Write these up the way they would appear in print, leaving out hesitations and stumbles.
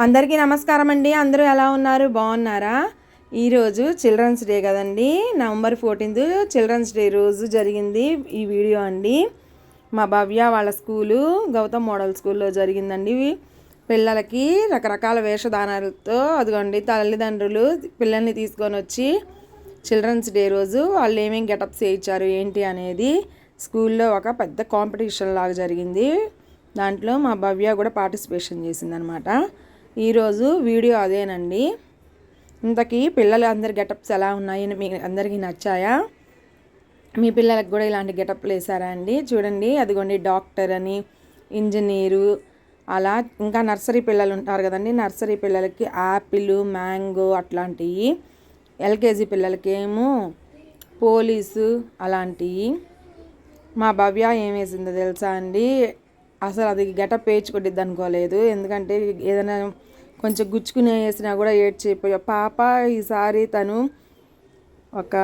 అందరికీ నమస్కారం అండి. అందరూ ఎలా ఉన్నారు? బాగున్నారా? ఈరోజు చిల్డ్రన్స్ డే కదండి. నవంబర్ 14 చిల్డ్రన్స్ డే రోజు జరిగింది ఈ వీడియో అండి. మా భవ్య వాళ్ళ స్కూలు గౌతమ్ మోడల్ స్కూల్లో జరిగిందండి. పిల్లలకి రకరకాల వేషధానాలతో అదిగోండి తల్లిదండ్రులు పిల్లల్ని తీసుకొని వచ్చి చిల్డ్రన్స్ డే రోజు వాళ్ళు ఏమేమి గెటప్స్ వేయించారు ఏంటి అనేది స్కూల్లో ఒక పెద్ద కాంపిటీషన్ లాగా జరిగింది. దాంట్లో మా భవ్య కూడా పార్టిసిపేషన్ చేసిందనమాట. ఈరోజు వీడియో అదేనండి. ఇంతకీ పిల్లలు అందరి గెటప్స్ ఎలా ఉన్నాయని మీ అందరికీ నచ్చాయా? మీ పిల్లలకు కూడా ఇలాంటి గెటప్లు వేసారా అండి? చూడండి, అదిగోండి డాక్టర్ అని, ఇంజనీరు, అలా ఇంకా నర్సరీ పిల్లలు ఉంటారు కదండి. నర్సరీ పిల్లలకి యాపిల్, మ్యాంగో అట్లాంటివి, ఎల్కేజీ పిల్లలకి ఏమో పోలీసు అలాంటివి. మా భవ్య ఏం వేసిందో తెలుసా అండి? అసలు అది గెటప్ వేయించుకుంటుంది అనుకోలేదు. ఎందుకంటే ఏదైనా కొంచెం గుచ్చుకుని వేసినా కూడా ఏడ్చిపోయా పాప. ఈసారి తను ఒక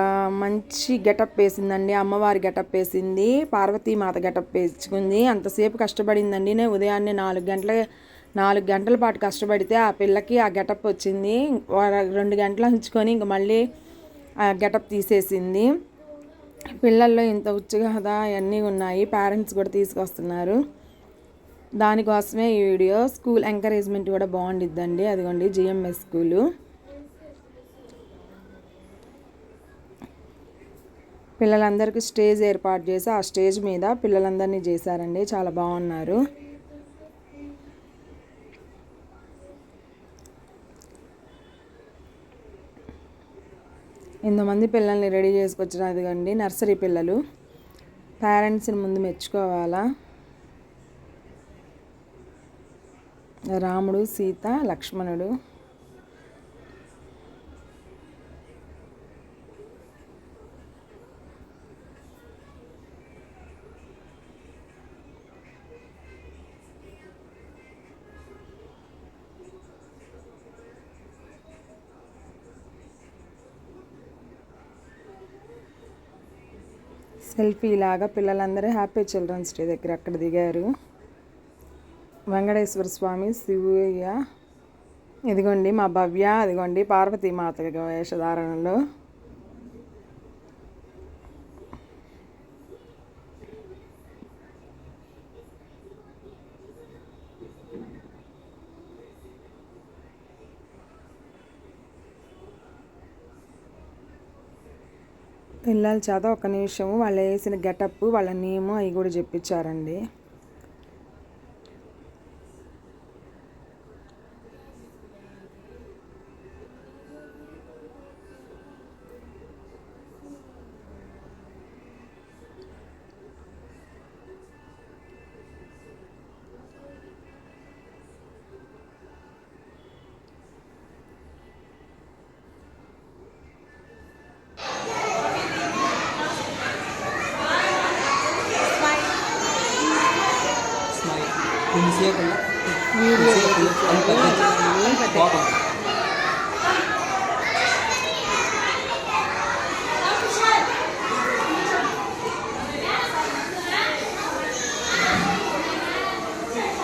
మంచి గెటప్ వేసిందండి. అమ్మవారి గెటప్ వేసింది, పార్వతీమాత గెటప్ వేసుకుంది. అంతసేపు కష్టపడిందండి. నేను ఉదయాన్నే 4 గంటల పాటు కష్టపడితే ఆ పిల్లకి ఆ గెటప్ వచ్చింది. 2 గంటలు ఉంచుకొని ఇంక మళ్ళీ ఆ గెటప్ తీసేసింది. పిల్లల్లో ఇంత ఉత్సాహత అవన్నీ ఉన్నాయి. పేరెంట్స్ కూడా తీసుకొస్తున్నారు. దానికోసమే ఈ వీడియో. స్కూల్ ఎంకరేజ్మెంట్ కూడా బాగుండిద్దండి. అదిగోండి జిఎంఎస్ స్కూలు. పిల్లలందరికీ స్టేజ్ ఏర్పాటు చేసి ఆ స్టేజ్ మీద పిల్లలందరినీ చేశారండి. చాలా బాగున్నారు. ఇంతమంది పిల్లల్ని రెడీ చేసుకొచ్చిన అదిగండి నర్సరీ పిల్లలు. పేరెంట్స్ని ముందు మెచ్చుకోవాలా. రాముడు, సీత, లక్ష్మణుడు. సెల్ఫీ లాగా పిల్లలందరూ హ్యాపీ చిల్డ్రన్స్ డే దగ్గర అక్కడ దిగారు. వెంకటేశ్వర స్వామి, శివయ్య, ఇదిగోండి మా భవ్య, అదిగోండి పార్వతీమాత వేషధారణలో. పిల్లల చేత ఒక నిమిషము వాళ్ళు వేసిన గెటప్, వాళ్ళ నేము అవి కూడా చెప్పించారండి.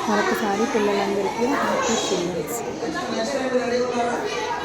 మరొకసారి పిల్లలందరికీ హ్యాపీ చిల్డ్రన్స్ డే.